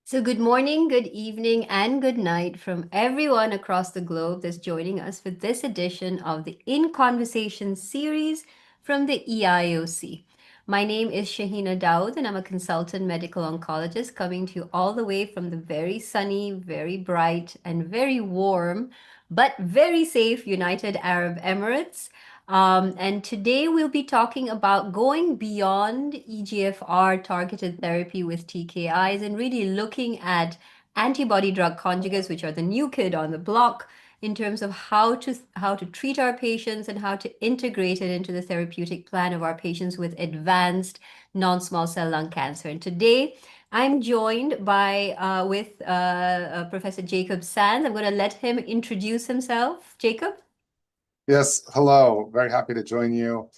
So, good morning, good evening, and good night from everyone across the globe that's joining us for this edition of the In Conversation series from the EIOC. My name is Shaheenah Dawood, and I'm a consultant medical oncologist coming to you all the way from the very sunny, very bright, and very warm, but very safe United Arab Emirates. And today we'll be talking about going beyond EGFR targeted therapy with TKIs and really looking at antibody drug conjugates, which are the new kid on the block, in terms of how to treat our patients and how to integrate it into the therapeutic plan of our patients with advanced non-small cell lung cancer. And today I'm joined by Professor Jacob Sands. I'm going to let him introduce himself. Jacob? Yes, hello. Very happy to join you.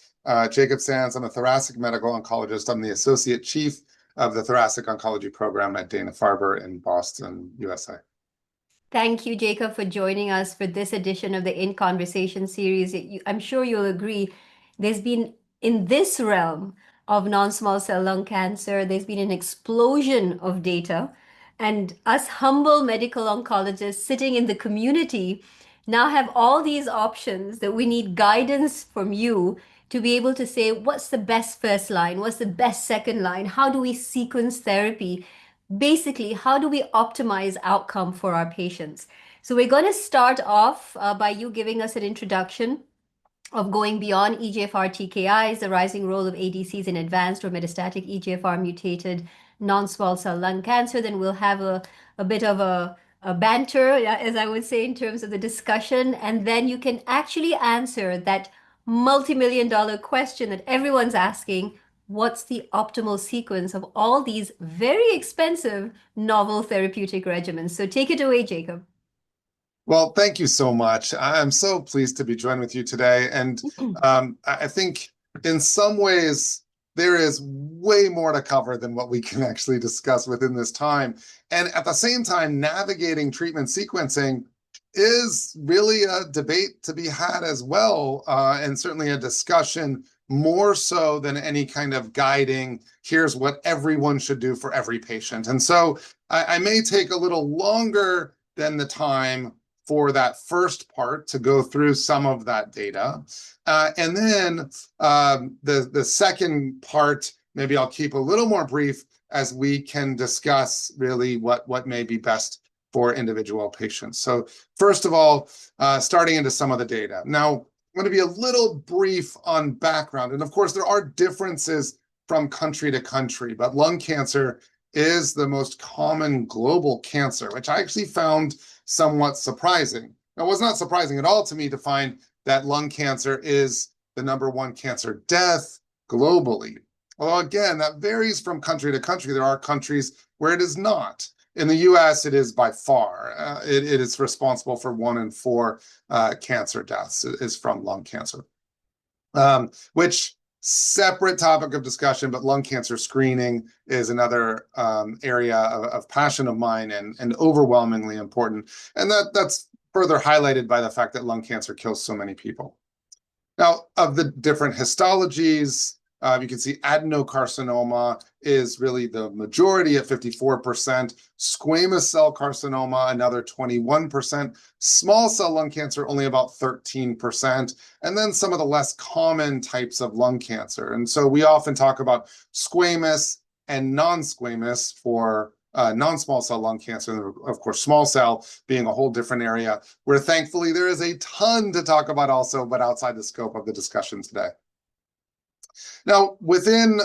Jacob Sands, I'm a thoracic medical oncologist. I'm the associate chief of the thoracic oncology program at Dana-Farber in Boston, USA. Thank you, Jacob, for joining us for this edition of the In Conversation series. I'm sure you'll agree, there's been, in this realm of non-small cell lung cancer, there's been an explosion of data. And us humble medical oncologists sitting in the community now have all these options that we need guidance from you to be able to say, what's the best first line? What's the best second line? How do we sequence therapy? Basically, how do we optimize outcome for our patients? So we're going to start off by you giving us an introduction of going beyond EGFR TKIs, the rising role of ADCs in advanced or metastatic EGFR mutated non-small cell lung cancer. Then we'll have a bit of a banter, as I would say, in terms of the discussion. And then you can actually answer that multi-million-dollar question that everyone's asking: what's the optimal sequence of all these very expensive novel therapeutic regimens? So take it away, Jacob. Well, thank you so much. I'm so pleased to be joined with you today. And I think in some ways, there is way more to cover than what we can actually discuss within this time. And at the same time, navigating treatment sequencing is really a debate to be had as well, and certainly a discussion more so than any kind of guiding, here's what everyone should do for every patient. And so I may take a little longer than the time for that first part to go through some of that data. And then the second part, maybe I'll keep a little more brief as we can discuss really what may be best for individual patients. So first of all, starting into some of the data. Now, I'm going to be a little brief on background. And of course, there are differences from country to country, but lung cancer is the most common global cancer, which I actually found somewhat surprising. Now, it was not surprising at all to me to find that lung cancer is the #1 cancer death globally. Although, again, that varies from country to country. There are countries where it is not. In the US, it is by far. It is responsible for 1 in 4 cancer deaths is from lung cancer, which separate topic of discussion, but lung cancer screening is another area of passion of mine and overwhelmingly important. And that's further highlighted by the fact that lung cancer kills so many people. Now, of the different histologies, you can see adenocarcinoma is really the majority at 54%, squamous cell carcinoma, another 21%, small cell lung cancer, only about 13%, and then some of the less common types of lung cancer. And so we often talk about squamous and non-squamous for non-small cell lung cancer, and of course, small cell being a whole different area, where thankfully there is a ton to talk about also, but outside the scope of the discussion today. Now, within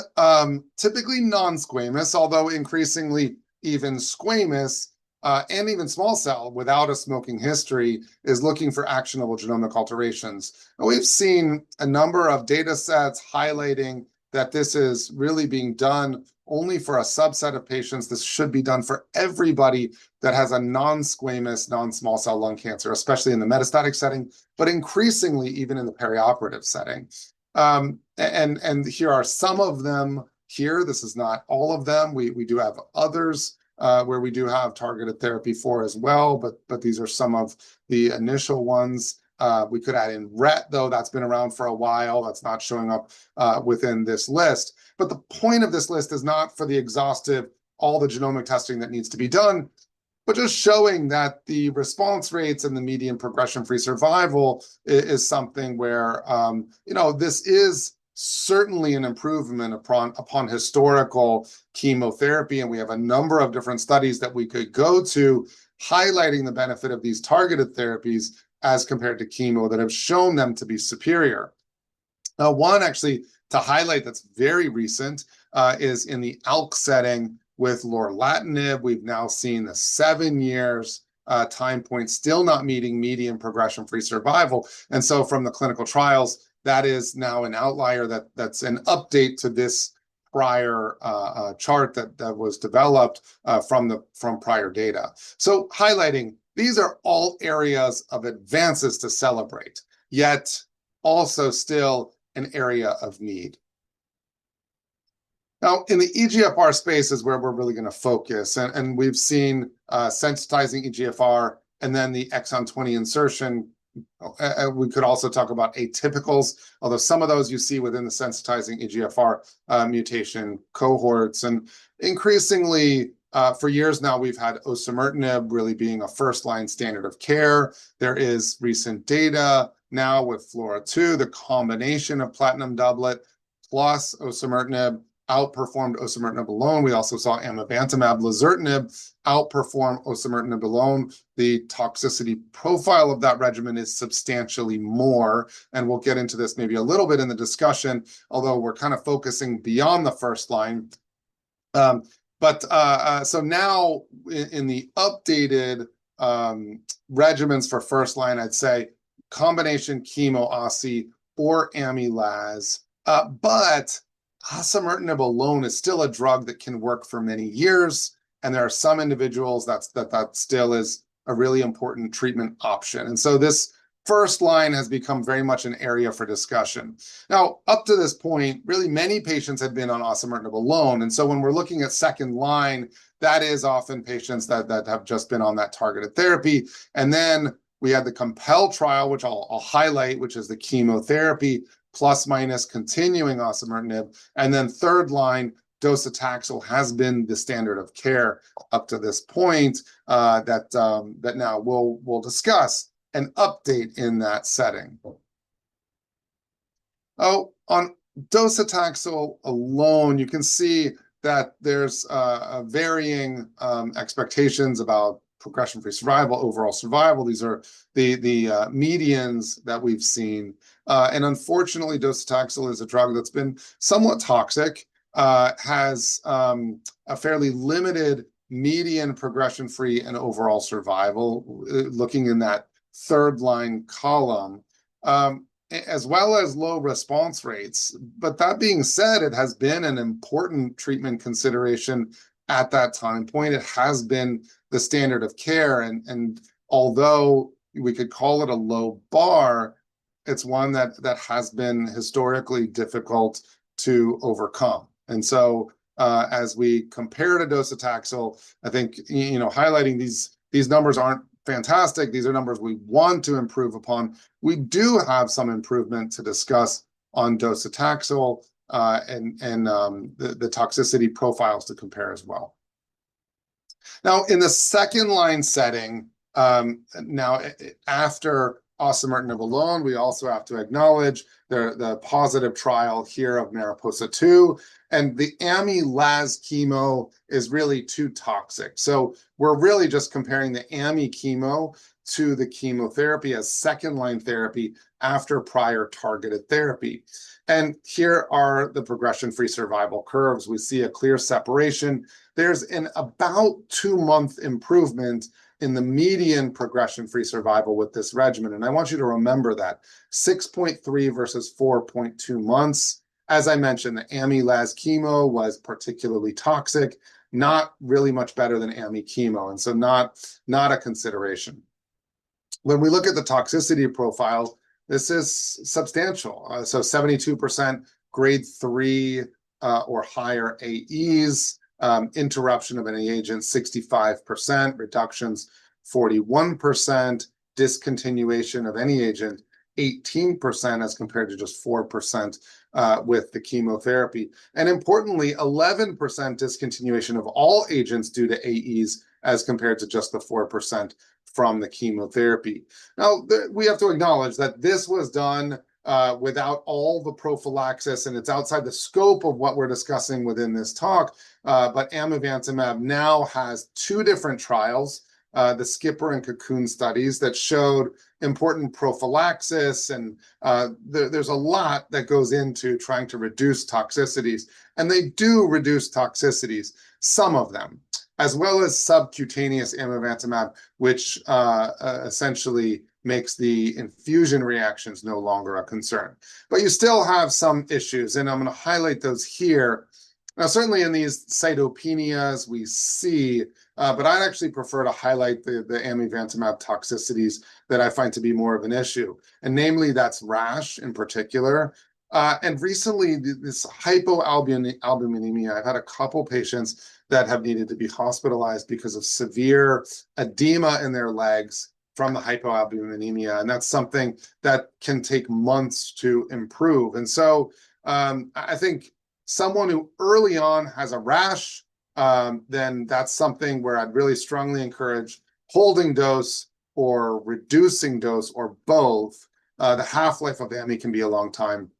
typically non-squamous, although increasingly even squamous, and even small cell without a smoking history is looking for actionable genomic alterations. And we've seen a number of data sets highlighting that this is really being done only for a subset of patients. This should be done for everybody that has a non-squamous, non-small cell lung cancer, especially in the metastatic setting, but increasingly even in the perioperative setting. And here are some of them here. This is not all of them. We do have others where we do have targeted therapy for as well, but these are some of the initial ones. We could add in RET, though that's been around for a while. That's not showing up within this list. But the point of this list is not for the exhaustive all the genomic testing that needs to be done, but just showing that the response rates and the median progression-free survival is something where, this is certainly an improvement upon historical chemotherapy. And we have a number of different studies that we could go to highlighting the benefit of these targeted therapies as compared to chemo that have shown them to be superior. Now, one actually to highlight that's very recent is in the ALK setting with lorlatinib. We've now seen the 7 years time point still not meeting median progression-free survival. And so from the clinical trials, that is now an outlier that's an update to this prior chart that was developed from prior data. So highlighting, these are all areas of advances to celebrate, yet also still an area of need. Now, in the EGFR space is where we're really going to focus, and we've seen sensitizing EGFR and then the exon 20 insertion. We could also talk about atypicals, although some of those you see within the sensitizing EGFR mutation cohorts. And increasingly, for years now, we've had osimertinib really being a first-line standard of care. There is recent data now with FLAURA2, the combination of platinum doublet plus osimertinib outperformed osimertinib alone. We also saw amivantamab lazertinib outperform osimertinib alone. The toxicity profile of that regimen is substantially more, and we'll get into this maybe a little bit in the discussion, although we're kind of focusing beyond the first line. So now in the updated regimens for first line, I'd say combination chemo, OSI, or Ami-Laz, but osimertinib alone is still a drug that can work for many years, and there are some individuals that still is a really important treatment option. And so this first line has become very much an area for discussion. Now, up to this point, really many patients had been on osimertinib alone, and so when we're looking at second line, that is often patients that have just been on that targeted therapy. And then we had the COMPEL trial, which I'll highlight, which is the chemotherapy plus minus continuing osimertinib. And then third line, docetaxel has been the standard of care up to this point that now we'll discuss an update in that setting. Oh, on docetaxel alone, you can see that there's varying expectations about progression-free survival, overall survival. These are the medians that we've seen. And unfortunately, docetaxel is a drug that's been somewhat toxic, has a fairly limited median progression-free and overall survival, looking in that third line column, as well as low response rates. But that being said, it has been an important treatment consideration at that time point. It has been the standard of care, and although we could call it a low bar, it's one that has been historically difficult to overcome. And so as we compare to docetaxel, I think highlighting these numbers aren't fantastic. These are numbers we want to improve upon. We do have some improvement to discuss on docetaxel and the toxicity profiles to compare as well. Now, in the second line setting, now after osimertinib alone, we also have to acknowledge the positive trial here of MARIPOSA-2, and the Ami-Laz chemo is really too toxic. So we're really just comparing the Ami chemo to the chemotherapy as second line therapy after prior targeted therapy. And here are the progression-free survival curves. We see a clear separation. There's an about 2-month improvement in the median progression-free survival with this regimen. And I want you to remember that 6.3 versus 4.2 months. As I mentioned, the Ami-Laz chemo was particularly toxic, not really much better than Ami chemo, and so not a consideration. When we look at the toxicity profile, this is substantial. So 72% grade 3 or higher AEs, interruption of any agent 65%, reductions 41%, discontinuation of any agent 18% as compared to just 4% with the chemotherapy. And importantly, 11% discontinuation of all agents due to AEs as compared to just the 4% from the chemotherapy. Now, we have to acknowledge that this was done without all the prophylaxis, and it's outside the scope of what we're discussing within this talk. But amivantamab now has two different trials, the Skipper and Cocoon studies that showed important prophylaxis, and there's a lot that goes into trying to reduce toxicities, and they do reduce toxicities, some of them, as well as subcutaneous amivantamab, which essentially makes the infusion reactions no longer a concern. But you still have some issues, and I'm going to highlight those here. Now, certainly in these cytopenias we see, but I'd actually prefer to highlight the amivantamab toxicities that I find to be more of an issue, and namely that's rash in particular. And recently, this hypoalbuminemia, I've had a couple patients that have needed to be hospitalized because of severe edema in their legs from the hypoalbuminemia, and that's something that can take months to improve. And so I think someone who early on has a rash, then that's something where I'd really strongly encourage holding dose or reducing dose or both. The half-life of AMI can be a long time.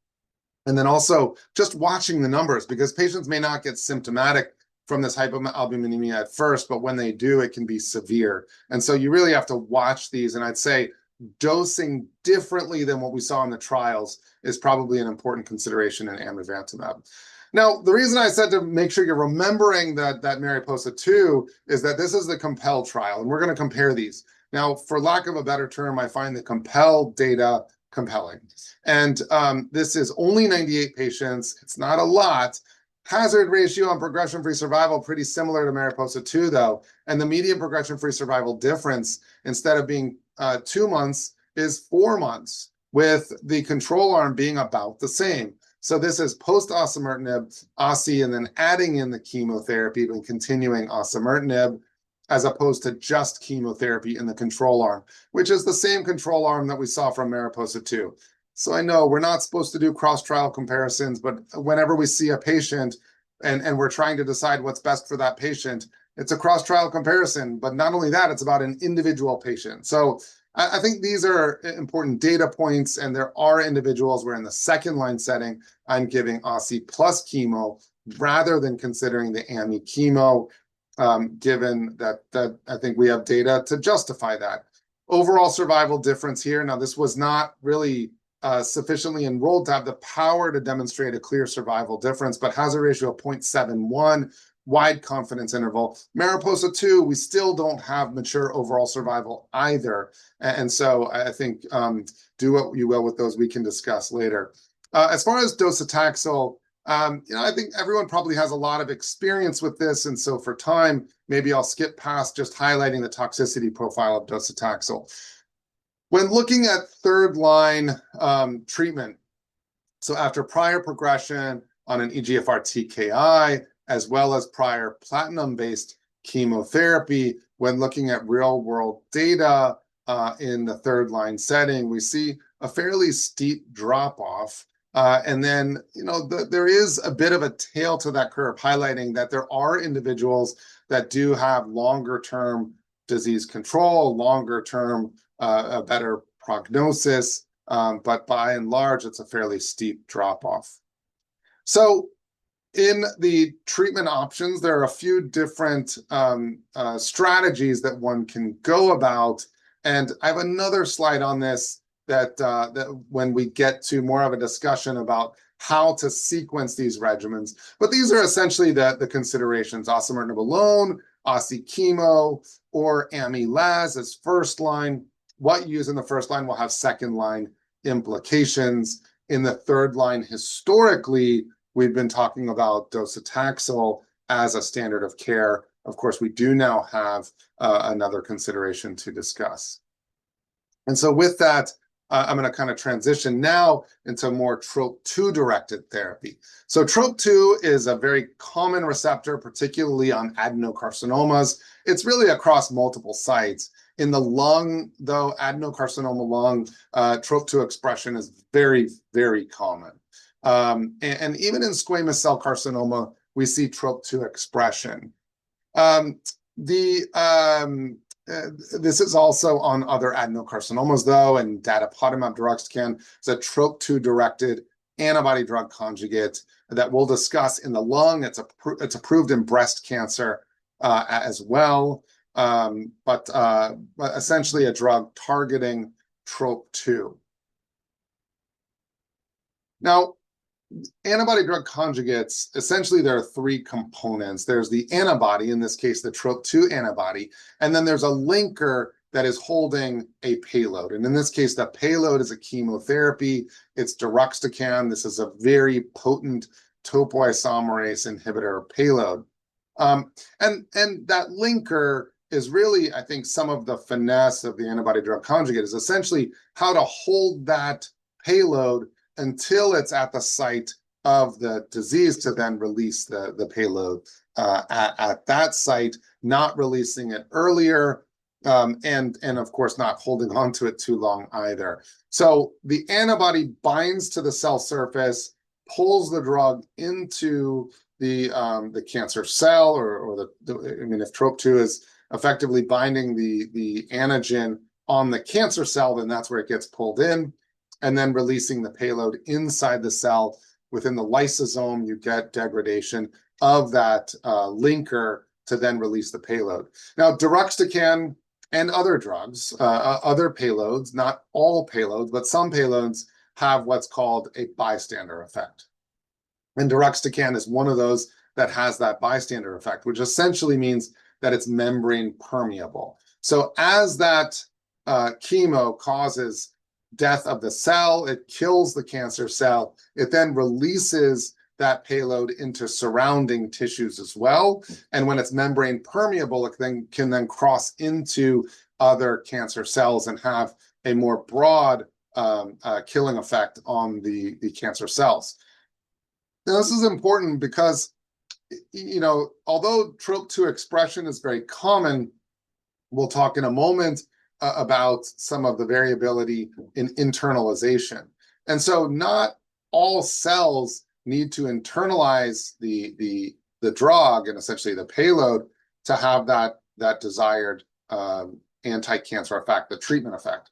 And then also just watching the numbers, because patients may not get symptomatic from this hypoalbuminemia at first, but when they do, it can be severe. And so you really have to watch these. And I'd say dosing differently than what we saw in the trials is probably an important consideration in amivantamab. Now, the reason I said to make sure you're remembering that Mariposa 2 is that this is the COMPEL trial, and we're going to compare these. Now, for lack of a better term, I find the COMPEL data compelling. And this is only 98 patients. It's not a lot. Hazard ratio on progression-free survival, pretty similar to Mariposa 2, though. And the median progression-free survival difference, instead of being 2 months, is 4 months, with the control arm being about the same. So this is post-osimertinib, OSI, and then adding in the chemotherapy and continuing osimertinib, as opposed to just chemotherapy in the control arm, which is the same control arm that we saw from Mariposa 2. So I know we're not supposed to do cross-trial comparisons, but whenever we see a patient and we're trying to decide what's best for that patient, it's a cross-trial comparison. But not only that, it's about an individual patient. So I think these are important data points, and there are individuals where in the second-line setting, I'm giving OSI plus chemo rather than considering the AMI chemo, given that I think we have data to justify that. Overall survival difference here. Now, this was not really sufficiently enrolled to have the power to demonstrate a clear survival difference, but hazard ratio of 0.71, wide confidence interval. Mariposa 2, we still don't have mature overall survival either. And so I think do what you will with those, we can discuss later. As far as docetaxel, I think everyone probably has a lot of experience with this. And so for time, maybe I'll skip past just highlighting the toxicity profile of docetaxel. When looking at third-line treatment, so after prior progression on an EGFR TKI, as well as prior platinum-based chemotherapy, when looking at real-world data in the third-line setting, we see a fairly steep drop-off. And then, there is a bit of a tail to that curve, highlighting that there are individuals that do have longer-term disease control, longer-term a better prognosis, but by and large, it's a fairly steep drop-off. So in the treatment options, there are a few different strategies that one can go about. And I have another slide on this that when we get to more of a discussion about how to sequence these regimens. But these are essentially the considerations: osimertinib alone, OSI chemo, or AMI-LAZ as first line. What you use in the first line will have second line implications. In the third line, historically, we've been talking about docetaxel as a standard of care. Of course, we do now have another consideration to discuss. And so with that, I'm going to kind of transition now into more TROP2 directed therapy. So TROP2 is a very common receptor, particularly on adenocarcinomas. It's really across multiple sites. In the lung, though, adenocarcinoma lung, TROP2 expression is very, very common. And even in squamous cell carcinoma, we see TROP2 expression. This is also on other adenocarcinomas, though, and datopotamab deruxtecan is a TROP2-directed antibody-drug conjugate that we'll discuss in the lung. It's approved in breast cancer as well, but essentially a drug targeting TROP2. Now, antibody-drug conjugates, essentially there are three components. There's the antibody, in this case, the TROP2 antibody, and then there's a linker that is holding a payload. And in this case, the payload is a chemotherapy. It's deruxtecan. This is a very potent topoisomerase inhibitor payload. And that linker is really, I think, some of the finesse of the antibody-drug conjugate is essentially how to hold that payload until it's at the site of the disease to then release the payload at that site, not releasing it earlier, and of course not holding on to it too long either. So the antibody binds to the cell surface, pulls the drug into the cancer cell, or I mean, if TROP2 is effectively binding the antigen on the cancer cell, then that's where it gets pulled in, and then releasing the payload inside the cell. Within the lysosome, you get degradation of that linker to then release the payload. Now, deruxtecan and other drugs, other payloads, not all payloads, but some payloads have what's called a bystander effect. And deruxtecan is one of those that has that bystander effect, which essentially means that it's membrane permeable. So as that chemo causes death of the cell, it kills the cancer cell, it then releases that payload into surrounding tissues as well. And when it's membrane permeable, it can then cross into other cancer cells and have a more broad killing effect on the cancer cells. Now, this is important because, you know, although TROP2 expression is very common, we'll talk in a moment about some of the variability in internalization. And so not all cells need to internalize the drug and essentially the payload to have that desired anti-cancer effect, the treatment effect.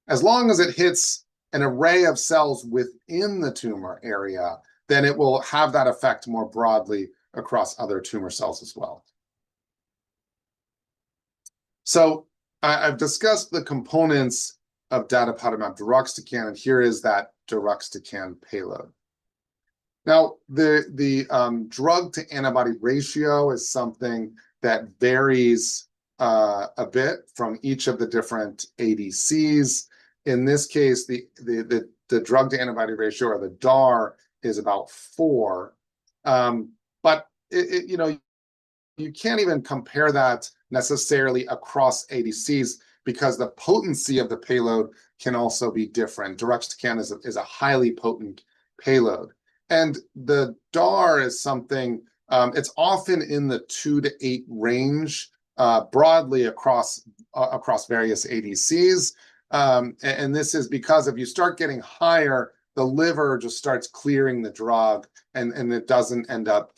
As long as it hits an array of cells within the tumor area, then it will have that effect more broadly across other tumor cells as well. So I've discussed the components of datopotamab deruxtecan, and here is that deruxtecan payload. Now, the drug to antibody ratio is something that varies a bit from each of the different ADCs. In this case, the drug to antibody ratio, or the DAR, is about 4. But you know, you can't even compare that necessarily across ADCs because the potency of the payload can also be different. Deruxtecan is a highly potent payload. And the DAR is something, it's often in the 2 to 8 range, broadly across various ADCs. And this is because if you start getting higher, the liver just starts clearing the drug, and it doesn't end up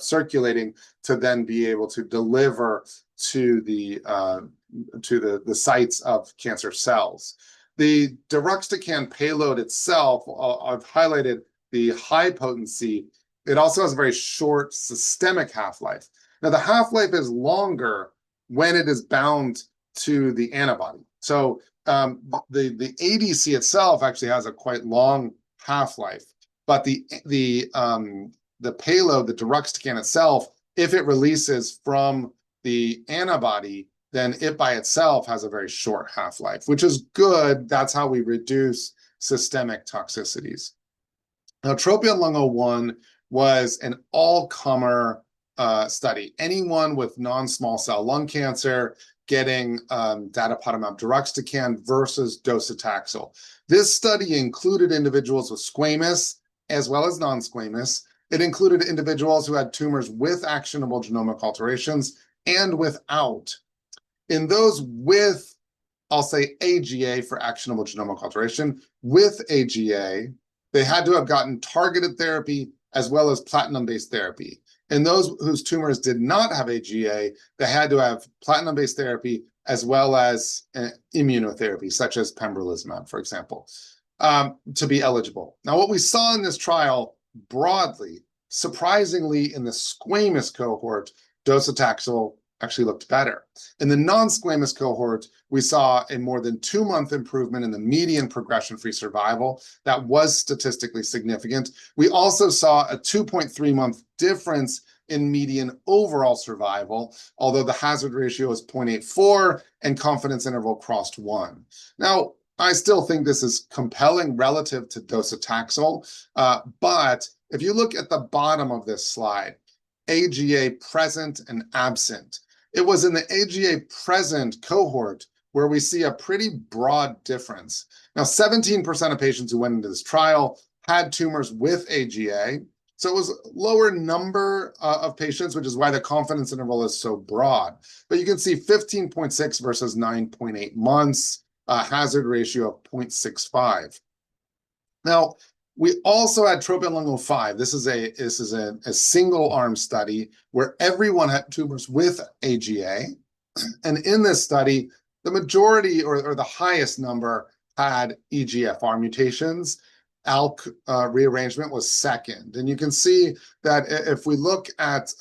circulating to then be able to deliver to the sites of cancer cells. The deruxtecan payload itself, I've highlighted the high potency. It also has a very short systemic half-life. Now, the half-life is longer when it is bound to the antibody. So the ADC itself actually has a quite long half-life, but the payload, the deruxtecan itself, if it releases from the antibody, then it by itself has a very short half-life, which is good. That's how we reduce systemic toxicities. Now, TROPION-Lung01 was an all-comer study. Anyone with non-small cell lung cancer getting datopotamab deruxtecan versus docetaxel. This study included individuals with squamous as well as non-squamous. It included individuals who had tumors with actionable genomic alterations and without. In those with, I'll say AGA for actionable genomic alteration, with AGA, they had to have gotten targeted therapy as well as platinum-based therapy. In those whose tumors did not have AGA, they had to have platinum-based therapy as well as immunotherapy, such as pembrolizumab, for example, to be eligible. Now, what we saw in this trial broadly, surprisingly, in the squamous cohort, docetaxel actually looked better. In the non-squamous cohort, we saw a more than 2-month improvement in the median progression-free survival. That was statistically significant. We also saw a 2.3-month difference in median overall survival, although the hazard ratio is 0.84 and confidence interval crossed 1. Now, I still think this is compelling relative to docetaxel, but if you look at the bottom of this slide, AGA present and absent, it was in the AGA present cohort where we see a pretty broad difference. Now, 17% of patients who went into this trial had tumors with AGA, so it was a lower number of patients, which is why the confidence interval is so broad. But you can see 15.6 versus 9.8 months, hazard ratio of 0.65. Now, we also had TROPION-Lung05. This is a single-arm study where everyone had tumors with AGA. And in this study, the majority or the highest number had EGFR mutations. ALK rearrangement was second. And you can see that if we look at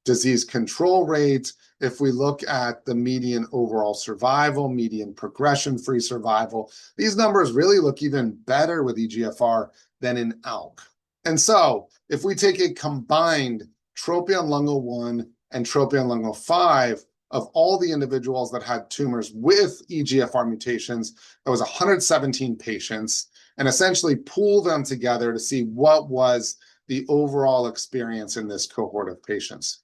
disease control rate, if we look at the median overall survival, median progression-free survival, these numbers really look even better with EGFR than in ALK. And so if we take a combined TROPION-Lung01 and TROPION-Lung05 of all the individuals that had tumors with EGFR mutations, that was 117 patients, and essentially pool them together to see what was the overall experience in this cohort of patients.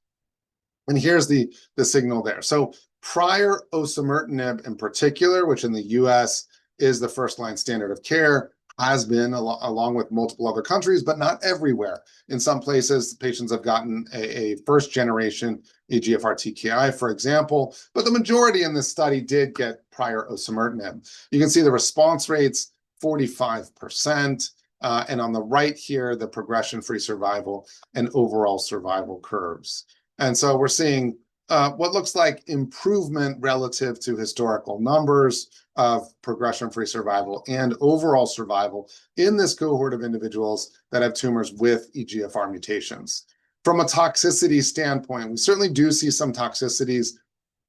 And here's the signal there. So prior osimertinib in particular, which in the US is the first-line standard of care, has been, along with multiple other countries, but not everywhere. In some places, patients have gotten a first-generation EGFR TKI, for example, but the majority in this study did get prior osimertinib. You can see the response rates, 45%, and on the right here, the progression-free survival and overall survival curves. And so we're seeing what looks like improvement relative to historical numbers of progression-free survival and overall survival in this cohort of individuals that have tumors with EGFR mutations. From a toxicity standpoint, we certainly do see some toxicities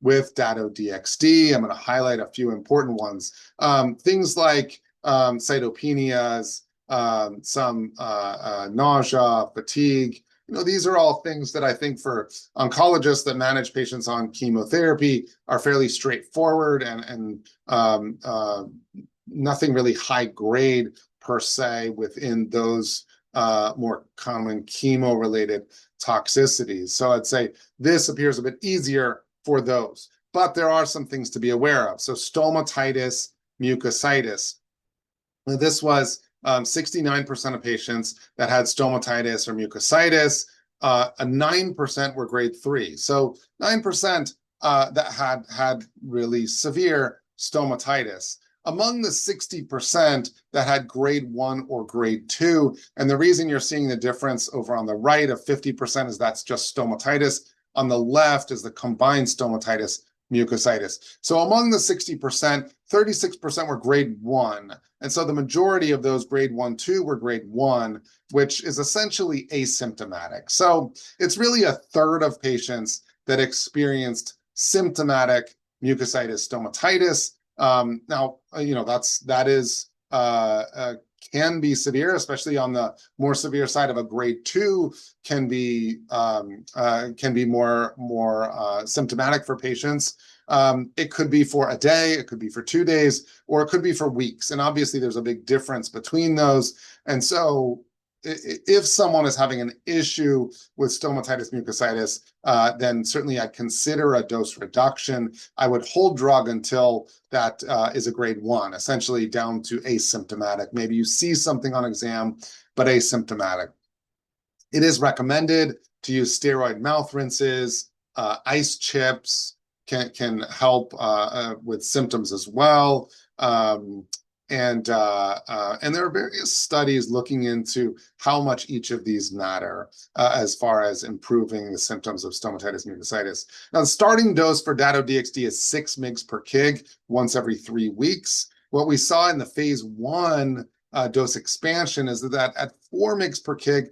with Dato-DXd. I'm going to highlight a few important ones. Things like cytopenias, some nausea, fatigue. You know, these are all things that I think for oncologists that manage patients on chemotherapy are fairly straightforward and nothing really high grade per se within those more common chemo-related toxicities. So I'd say this appears a bit easier for those, but there are some things to be aware of. So stomatitis, mucositis. Now, this was 69% of patients that had stomatitis or mucositis, 9% were grade 3. So 9% that had really severe stomatitis. Among the 60% that had grade 1 or grade 2, and the reason you're seeing the difference over on the right of 50% is that's just stomatitis. On the left is the combined stomatitis mucositis. So among the 60%, 36% were grade 1. And so the majority of those grade 1, 2 were grade 1, which is essentially asymptomatic. So it's really a third of patients that experienced symptomatic mucositis stomatitis. Now, you know, that is can be severe, especially on the more severe side of a grade 2, can be more symptomatic for patients. It could be for a day, it could be for 2 days, or it could be for weeks. And obviously there's a big difference between those. And so if someone is having an issue with stomatitis mucositis, then certainly I'd consider a dose reduction. I would hold drug until that is a grade 1, essentially down to asymptomatic. Maybe you see something on exam, but asymptomatic. It is recommended to use steroid mouth rinses, ice chips, can help with symptoms as well. And there are various studies looking into how much each of these matter as far as improving the symptoms of stomatitis mucositis. Now, the starting dose for Dato-DXd is 6 mg per kg once every 3 weeks. What we saw in the phase 1 dose expansion is that at 4 mg per kg,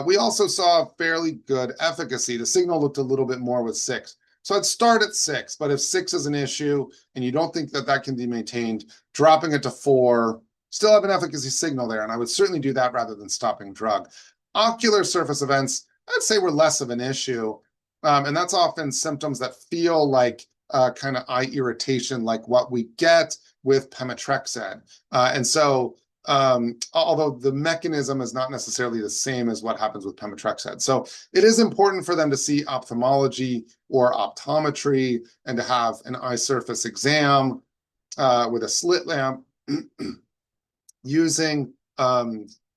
we also saw fairly good efficacy. The signal looked a little bit more with 6. So I'd start at 6, but if 6 is an issue and you don't think that that can be maintained, dropping it to 4, still have an efficacy signal there, and I would certainly do that rather than stopping drug. Ocular surface events, I'd say were less of an issue, and that's often symptoms that feel like kind of eye irritation, like what we get with pemetrexed. And so although the mechanism is not necessarily the same as what happens with pemetrexed. So it is important for them to see ophthalmology or optometry and to have an eye surface exam with a slit lamp. Using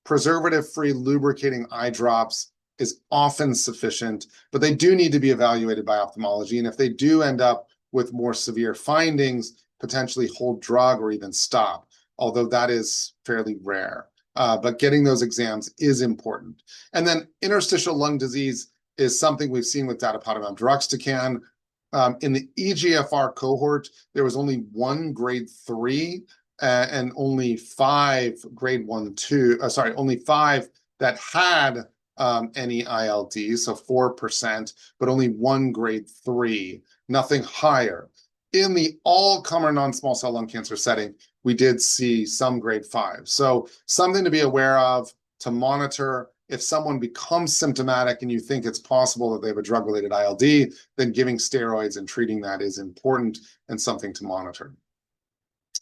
preservative-free lubricating eye drops is often sufficient, but they do need to be evaluated by ophthalmology. And if they do end up with more severe findings, potentially hold drug or even stop, although that is fairly rare. But getting those exams is important. And then interstitial lung disease is something we've seen with datopotamab deruxtecan. In the EGFR cohort, there was only 1 grade 3 and only 5 grade 1, 2, only 5 that had any ILD, so 4%, but only 1 grade 3, nothing higher. In the all-comer non-small cell lung cancer setting, we did see some grade 5. So something to be aware of, to monitor. If someone becomes symptomatic and you think it's possible that they have a drug-related ILD, then giving steroids and treating that is important and something to monitor.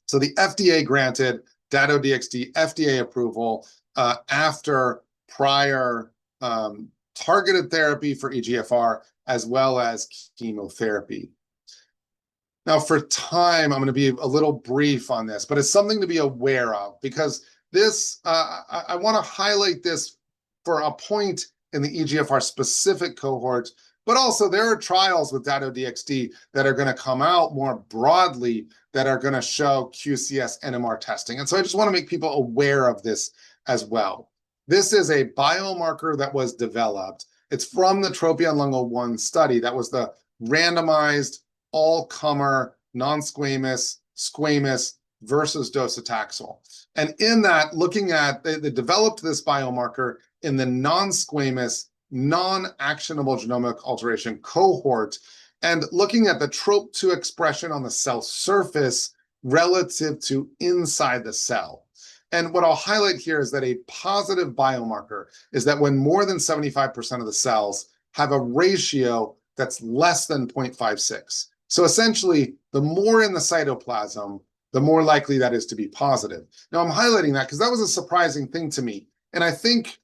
So the FDA granted Dato-DXd FDA approval after prior targeted therapy for EGFR as well as chemotherapy. Now, for time, I'm going to be a little brief on this, but it's something to be aware of because this, I want to highlight this for a point in the EGFR specific cohort, but also there are trials with Dato-DXd that are going to come out more broadly that are going to show QCS NMR testing. And so I just want to make people aware of this as well. This is a biomarker that was developed. It's from the TROPION-Lung01 study. That was the randomized all-comer, non-squamous, squamous versus docetaxel. And in that, looking at, they developed this biomarker in the non-squamous, non-actionable genomic alteration cohort, and looking at the TROP2 expression on the cell surface relative to inside the cell. And what I'll highlight here is that a positive biomarker is that when more than 75% of the cells have a ratio that's less than 0.56. So essentially, the more in the cytoplasm, the more likely that is to be positive. Now, I'm highlighting that because that was a surprising thing to me. And I think,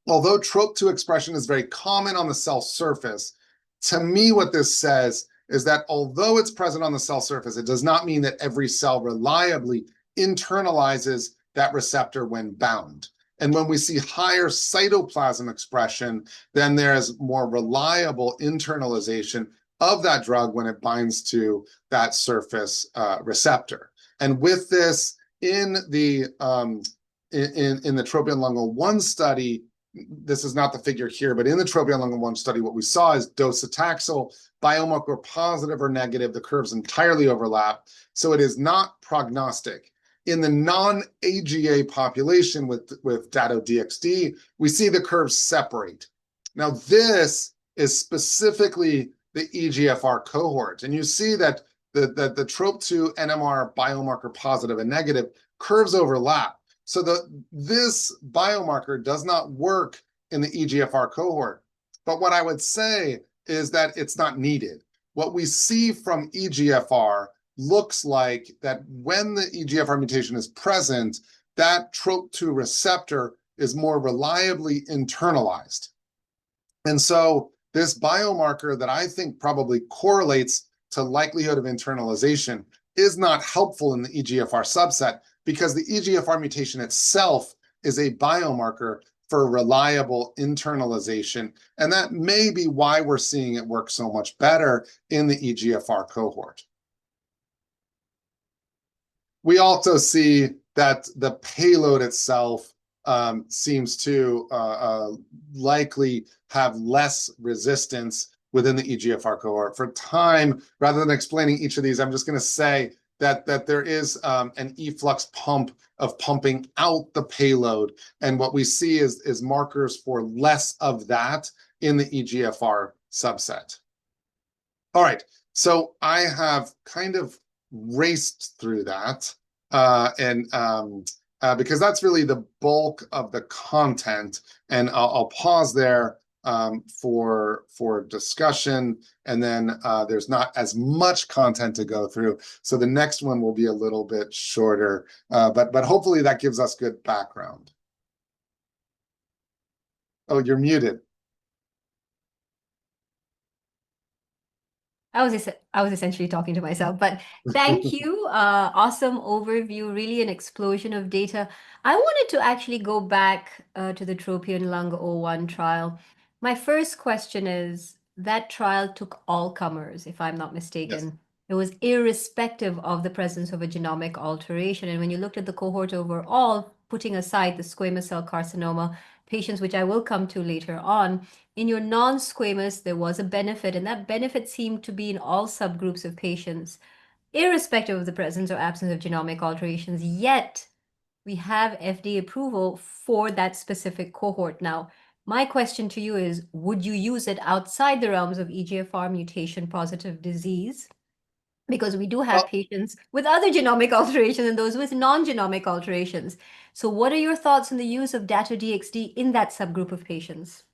although TROP2 expression is very common on the cell surface, to me, what this says is that although it's present on the cell surface, it does not mean that every cell reliably internalizes that receptor when bound. And when we see higher cytoplasm expression, then there's more reliable internalization of that drug when it binds to that surface receptor. And with this, in the TROPION-Lung01 study, this is not the figure here, but in the TROPION-Lung01 study, what we saw is docetaxel, biomarker positive or negative, the curves entirely overlap, so it is not prognostic. In the non-AGA population with Dato-DXd, we see the curves separate. Now, this is specifically the EGFR cohort, and you see that the TROP2 NMR biomarker positive and negative curves overlap. So this biomarker does not work in the EGFR cohort. But what I would say is that it's not needed. What we see from EGFR looks like that when the EGFR mutation is present, that TROP2 receptor is more reliably internalized. And so this biomarker that I think probably correlates to likelihood of internalization is not helpful in the EGFR subset because the EGFR mutation itself is a biomarker for reliable internalization. And that may be why we're seeing it work so much better in the EGFR cohort. We also see that the payload itself seems to likely have less resistance within the EGFR cohort. For time, rather than explaining each of these, I'm just going to say that there is an efflux pump of pumping out the payload, and what we see is markers for less of that in the EGFR subset. All right, so I have kind of raced through that, because that's really the bulk of the content, and I'll pause there for discussion, and then there's not as much content to go through, so the next one will be a little bit shorter, but hopefully that gives us good background. Oh, you're muted. I was essentially talking to myself, but thank you. Awesome overview, really an explosion of data. I wanted to actually go back to the TROPION-Lung01 trial. My first question is, that trial took all comers, if I'm not mistaken. Yes. It was irrespective of the presence of a genomic alteration. And when you looked at the cohort overall, putting aside the squamous cell carcinoma patients, which I will come to later on, in your non-squamous, there was a benefit, and that benefit seemed to be in all subgroups of patients, irrespective of the presence or absence of genomic alterations. Yet, we have FDA approval for that specific cohort. Now, my question to you is, would you use it outside the realms of EGFR mutation-positive disease? Because we do have patients with other genomic alterations and those with non-genomic alterations. So what are your thoughts on the use of Dato-DXd in that subgroup of patients?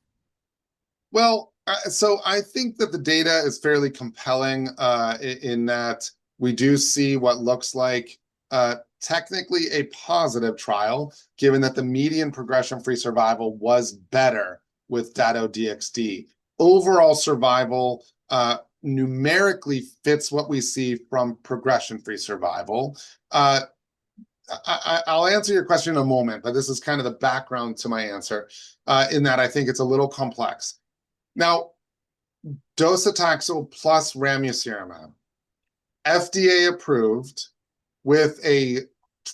Well, so I think that the data is fairly compelling in that we do see what looks like technically a positive trial, given that the median progression-free survival was better with Dato-DXd. Overall survival numerically fits what we see from progression-free survival. I'll answer your question in a moment, but this is kind of the background to my answer, in that I think it's a little complex. Now, docetaxel plus ramucirumab, FDA approved with a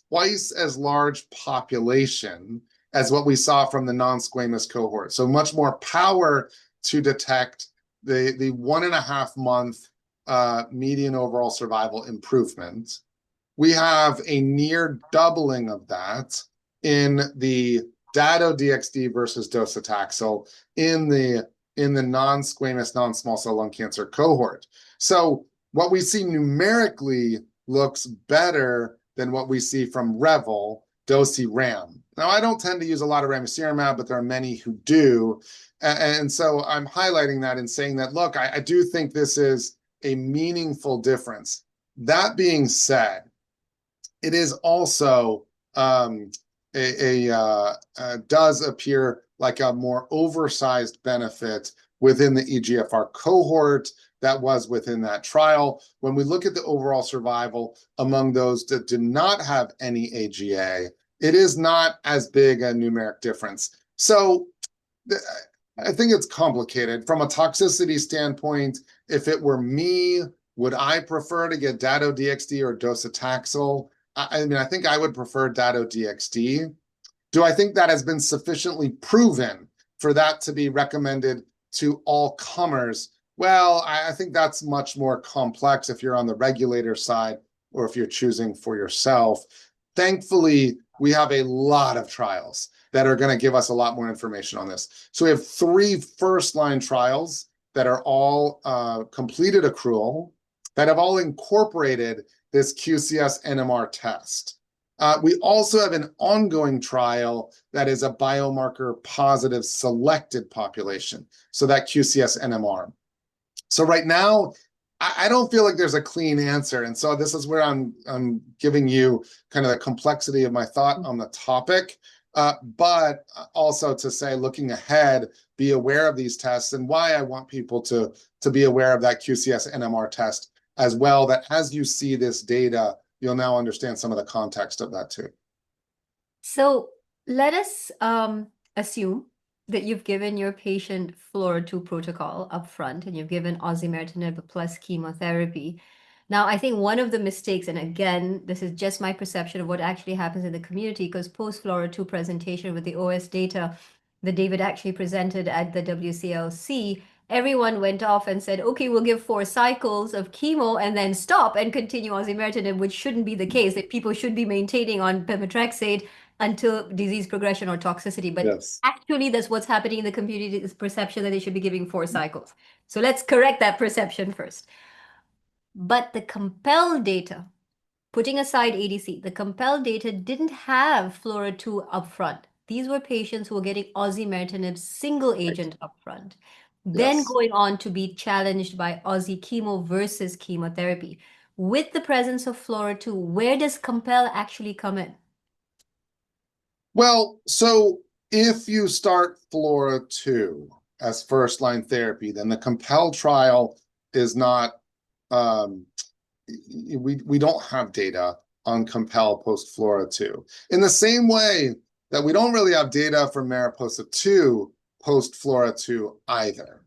twice as large population as what we saw from the non-squamous cohort. So much more power to detect the 1.5 month median overall survival improvement. We have a near doubling of that in the Dato-DXd versus docetaxel in the non-squamous non-small cell lung cancer cohort. So what we see numerically looks better than what we see from Revel, Dosi-Ram. Now, I don't tend to use a lot of ramucirumab, but there are many who do. And so I'm highlighting that and saying that, look, I do think this is a meaningful difference. That being said, it is also does appear like a more oversized benefit within the EGFR cohort that was within that trial. When we look at the overall survival among those that do not have any AGA, it is not as big a numeric difference. So I think it's complicated. From a toxicity standpoint, if it were me, would I prefer to get Dato-DXd or docetaxel? I mean, I think I would prefer Dato-DXd. Do I think that has been sufficiently proven for that to be recommended to all comers? Well, I think that's much more complex if you're on the regulator side or if you're choosing for yourself. Thankfully, we have a lot of trials that are going to give us a lot more information on this. So we have 3 first-line trials that are all completed accrual, that have all incorporated this QCS NMR test. We also have an ongoing trial that is a biomarker positive selected population, so that QCS NMR. So right now, I don't feel like there's a clean answer, and so this is where I'm giving you kind of the complexity of my thought on the topic, but also to say, looking ahead, be aware of these tests, and why I want people to be aware of that QCS NMR test as well, that as you see this data, you'll now understand some of the context of that too. So let us assume that you've given your patient FLAURA2 protocol upfront and you've given osimertinib plus chemotherapy. Now, I think one of the mistakes, and again, this is just my perception of what actually happens in the community, because post-FLAURA2 presentation with the OS data that David actually presented at the WCLC, everyone went off and said, okay, we'll give 4 cycles of chemo and then stop and continue osimertinib, which shouldn't be the case, that people should be maintaining on pemetrexed until disease progression or toxicity. But Yes. actually, that's what's happening in the community, is perception that they should be giving 4 cycles. So let's correct that perception first. But the COMPEL data, putting aside ADC, the COMPEL data didn't have FLAURA2 upfront. These were patients who were getting osimertinib single agent upfront, then Yes. going on to be challenged by Osi chemo versus chemotherapy. With the presence of FLAURA2, where does COMPEL actually come in? Well, so if you start FLAURA2 as first-line therapy, then the COMPEL trial is not, we don't have data on COMPEL post FLAURA2. In the same way that we don't really have data from MARIPOSA-2 post FLAURA2 either.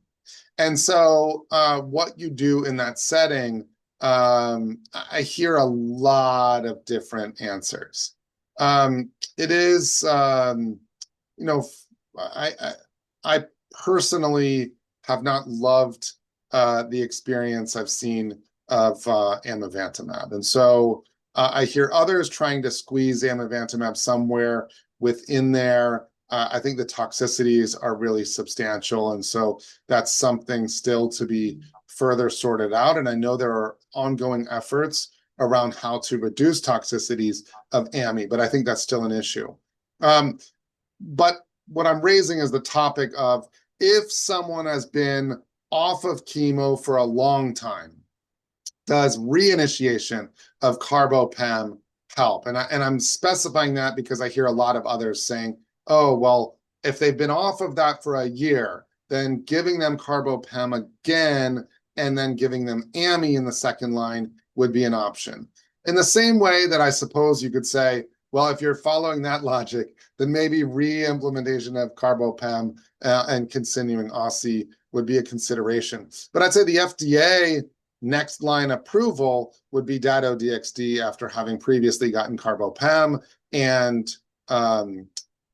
And so what you do in that setting, I hear a lot of different answers. It is, you know, I personally have not loved the experience I've seen of amivantamab. And so I hear others trying to squeeze amivantamab somewhere within there. I think the toxicities are really substantial. And so that's something still to be further sorted out. And I know there are ongoing efforts around how to reduce toxicities of AMI, but I think that's still an issue. But what I'm raising is the topic of, if someone has been off of chemo for a long time, does reinitiation of carbopem help? And I'm specifying that because I hear a lot of others saying, oh, well, if they've been off of that for a year, then giving them carbopem again and then giving them AMI in the second line would be an option. In the same way that I suppose you could say, well, if you're following that logic, then maybe re-implementation of carbopem and continuing OSI would be a consideration. But I'd say the FDA next line approval would be Dato-DXd after having previously gotten carbopem and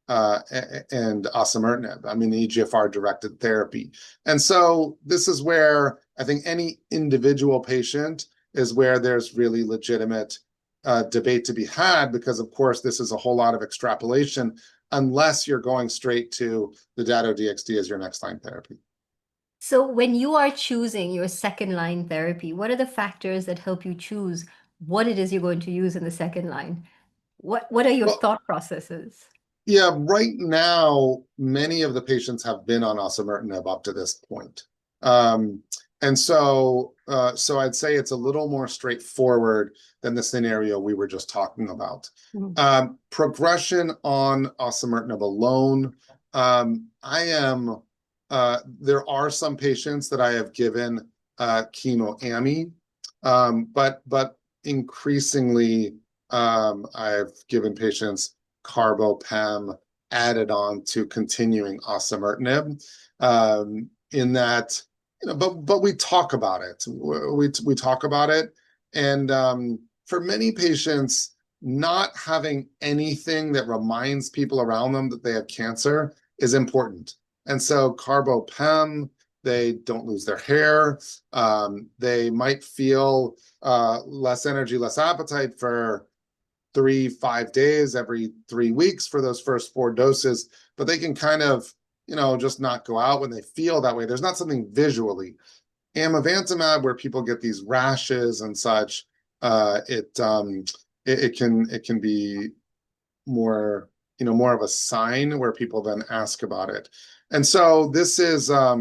osimertinib, I mean, the EGFR-directed therapy. And so this is where I think any individual patient is where there's really legitimate debate to be had, because of course this is a whole lot of extrapolation unless you're going straight to the Dato-DXd as your next line therapy. So when you are choosing your second line therapy, what are the factors that help you choose what it is you're going to use in the second line? What are your thought processes? Yeah, right now, many of the patients have been on osimertinib up to this point. And so I'd say it's a little more straightforward than the scenario we were just talking about. Mm-hmm. Progression on osimertinib alone, there are some patients that I have given chemo-AMI, but increasingly I've given patients carbopem added on to continuing osimertinib, in that, you know, but we talk about it. We talk about it, and for many patients, not having anything that reminds people around them that they have cancer is important. And so carbopem, they don't lose their hair. They might feel less energy, less appetite for 3-5 days every 3 weeks for those first 4 doses, but they can kind of, you know, just not go out when they feel that way. There's not something visually. Amivantamab, where people get these rashes and such, it can be more, you know, more of a sign where people then ask about it. And so this is, I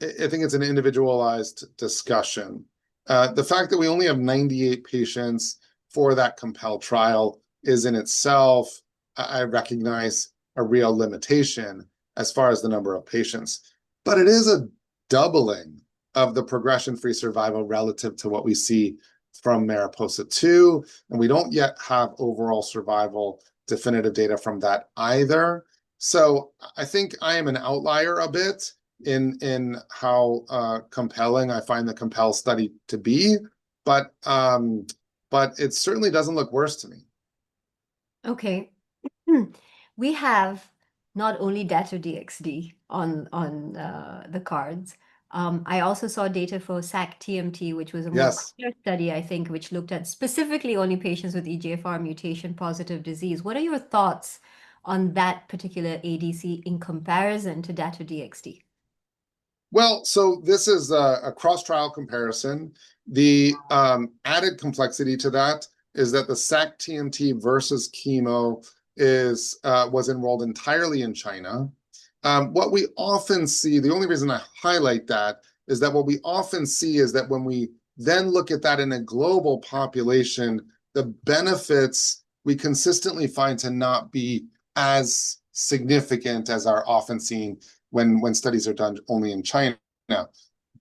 think it's an individualized discussion. The fact that we only have 98 patients for that COMPEL trial is in itself, I recognize, a real limitation as far as the number of patients. But it is a doubling of the progression-free survival relative to what we see from MARIPOSA-2, and we don't yet have overall survival definitive data from that either. So I think I am an outlier a bit in how compelling I find the Compel study to be, but it certainly doesn't look worse to me. Okay. We have not only Dato-DXd on the cards. I also saw data for SAC-TMT, which was a more Yes. clear study, I think, which looked at specifically only patients with EGFR mutation positive disease. What are your thoughts on that particular ADC in comparison to Dato-DXd? Well, so this is a cross-trial comparison. The added complexity to that is that the SAC-TMT versus chemo was enrolled entirely in China. What we often see, the only reason I highlight that is that what we often see is that when we then look at that in a global population, the benefits we consistently find to not be as significant as are often seen when studies are done only in China.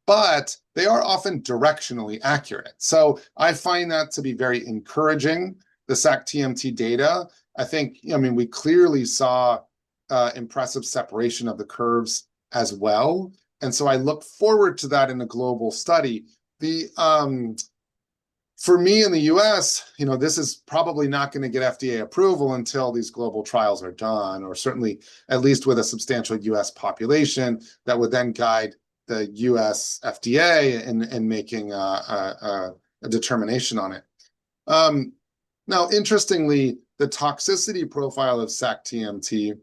But they are often directionally accurate. So I find that to be very encouraging, the SAC-TMT data. I think, I mean, we clearly saw impressive separation of the curves as well. And so I look forward to that in a global study. For me in the US, this is probably not going to get FDA approval until these global trials are done, or certainly at least with a substantial US population that would then guide the US FDA in making a determination on it. Now, interestingly, the toxicity profile of SAC-TMT,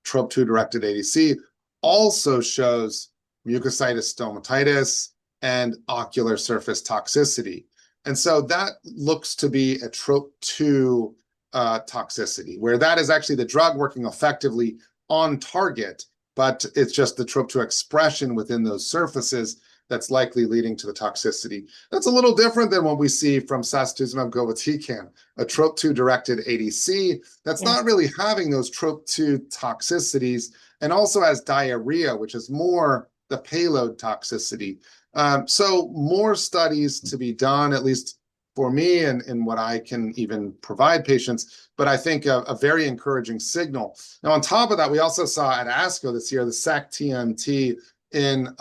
TROP2-directed ADC, also shows mucositis stomatitis and ocular surface toxicity. And so that looks to be a TROP2 toxicity, where that is actually the drug working effectively on target, but it's just the TROP2 expression within those surfaces that's likely leading to the toxicity. That's a little different than what we see from sacituzumab govitecan, a TROP2-directed ADC that's not really having those TROP2 toxicities, and also has diarrhea, which is more the payload toxicity. So more studies to be done, at least for me and what I can even provide patients, but I think a very encouraging signal. Now, on top of that, we also saw at ASCO this year the SAC-TMT in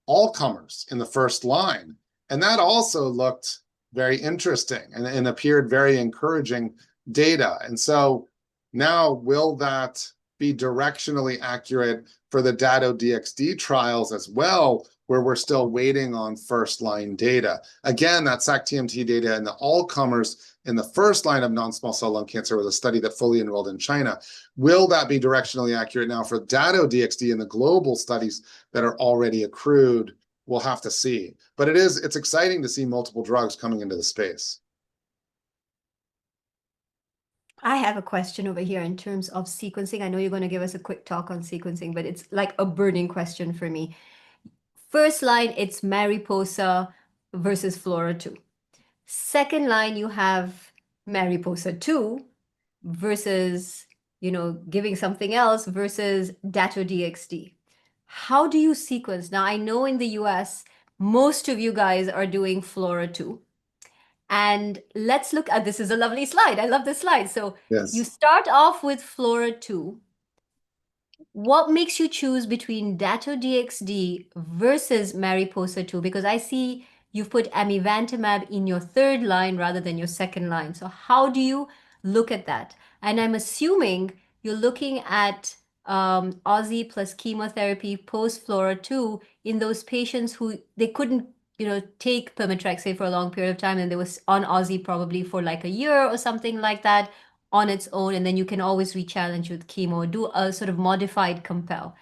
all comers in the first line. And that also looked very interesting and appeared very encouraging data. And so now, will that be directionally accurate for the Dato-DXd trials as well, where we're still waiting on first-line data? Again, that SAC-TMT data in the all-comers in the first line of non-small cell lung cancer was a study that fully enrolled in China. Will that be directionally accurate now for Dato-DXd in the global studies that are already accrued? We'll have to see. But it's exciting to see multiple drugs coming into the space. I have a question over here in terms of sequencing. I know you're going to give us a quick talk on sequencing, but it's like a burning question for me. First line, it's Mariposa versus Flora-2. Second line, you have Mariposa-2 versus, giving something else versus Dato-DXd. How do you sequence? Now, I know in the US, most of you guys are doing Flora-2. And let's look at, this is a lovely slide. I love this slide. So Yes. you start off with Flora-2. What makes you choose between Dato-DXd versus Mariposa-2? Because I see you've put amivantamab in your third line rather than your second line. So how do you look at that? And I'm assuming you're looking at Aussie plus chemotherapy post-Flora-2 in those patients who they couldn't take pemetrexed for a long period of time, and they was on Aussie probably for like a year or something like that on its own, and then you can always re-challenge with chemo, do a sort of modified compel.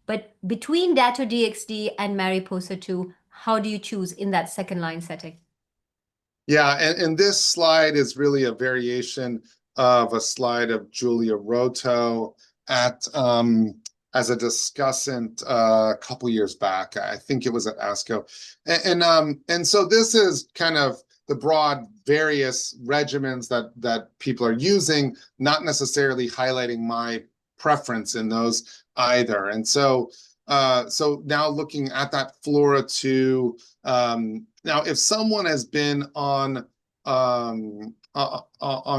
But between Dato-DXd and Mariposa-2, how do you choose in that second line setting? Yeah, and this slide is really a variation of a slide of Julia Roto at as a discussant a couple years back. I think it was at ASCO. And so this is kind of the broad various regimens that people are using, not necessarily highlighting my preference in those either. And so now looking at that Flora-2, now if someone has been on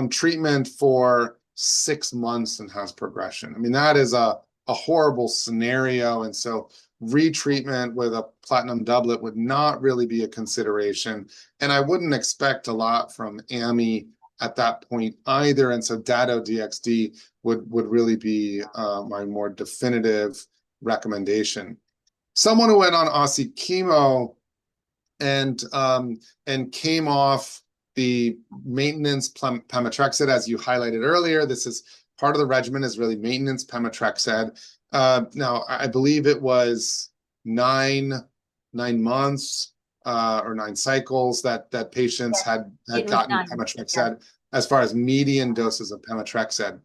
treatment for 6 months and has progression. I mean, that is a horrible scenario. And so retreatment with a platinum doublet would not really be a consideration. And I wouldn't expect a lot from AMI at that point either. And so Dato-DXd would really be my more definitive recommendation. Someone who went on Aussie chemo and came off the maintenance pemetrexed, as you highlighted earlier. This is part of the regimen is really maintenance pemetrexed. Now, I believe it was nine months or 9 cycles that patients had gotten pemetrexed as far as median doses of pemetrexed.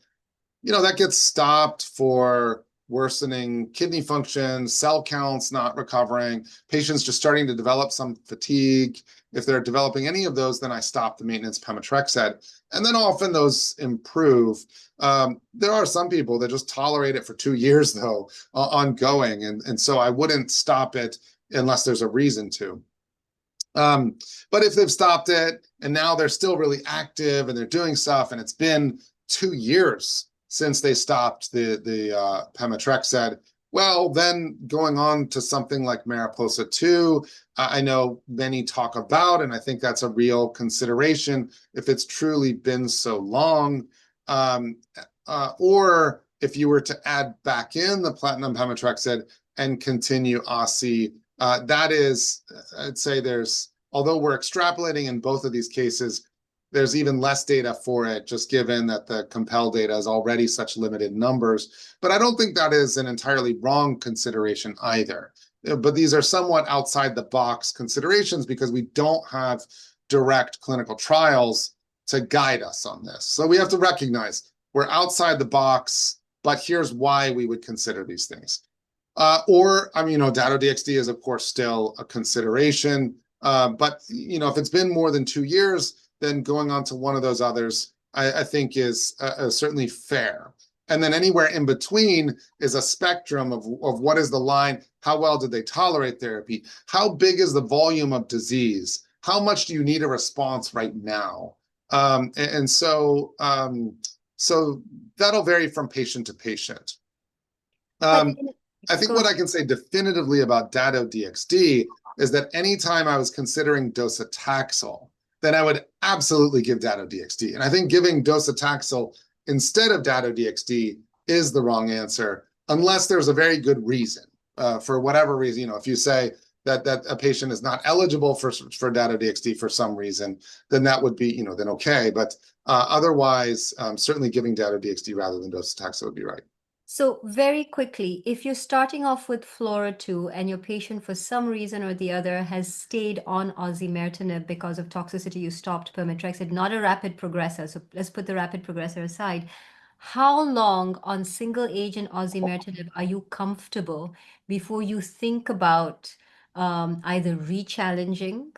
You know, that gets stopped for worsening kidney function, cell counts not recovering, patients just starting to develop some fatigue. If they're developing any of those, then I stop the maintenance pemetrexed. And then often those improve. There are some people that just tolerate it for 2 years, though, ongoing. And so I wouldn't stop it unless there's a reason to. But if they've stopped it and now they're still really active and they're doing stuff and it's been 2 years since they stopped the pemetrexed, well, then going on to something like Mariposa 2, I know many talk about, and I think that's a real consideration if it's truly been so long. Or if you were to add back in the platinum pemetrexed and continue Aussie, that is, I'd say although we're extrapolating in both of these cases, there's even less data for it, just given that the Compel data is already such limited numbers. But I don't think that is an entirely wrong consideration either. But these are somewhat outside the box considerations because we don't have direct clinical trials to guide us on this. So we have to recognize we're outside the box, but here's why we would consider these things. Or, you know, Dato-DXd is, of course, still a consideration. But, you know, if it's been more than 2 years, then going on to one of those others, I think is certainly fair. And then anywhere in between is a spectrum of what is the line, how well did they tolerate therapy, how big is the volume of disease, how much do you need a response right now? So that'll vary from patient to patient. I think what I can say definitively about Dato-DXd is that anytime I was considering docetaxel, then I would absolutely give Dato-DXd. And I think giving docetaxel instead of Dato-DXd is the wrong answer, unless there's a very good reason. For whatever reason, you know, if you say that a patient is not eligible for Dato-DXd for some reason, then that would be, you know, then okay. But otherwise, certainly giving Dato-DXd rather than docetaxel would be right. So very quickly, if you're starting off with FLAURA2 and your patient for some reason or the other has stayed on osimertinib because of toxicity, you stopped pemetrexed, not a rapid progressor, so let's put the rapid progressor aside. How long on single agent osimertinib are you comfortable before you think about either re-challenging